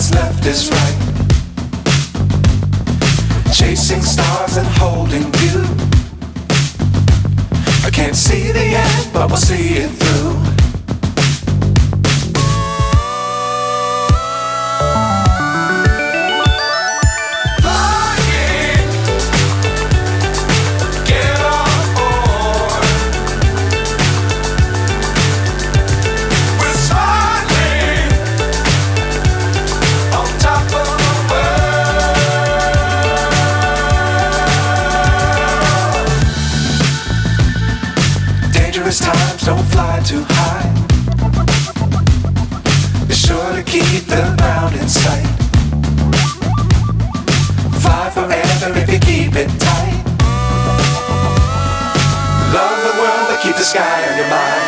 what's left is right. Chasing stars and holding you. I can't see the end, but we'll see it through. Times don't fly too high. Be sure to keep the ground in sight. Fly forever if you keep it tight. Love the world, but keep the sky on your mind.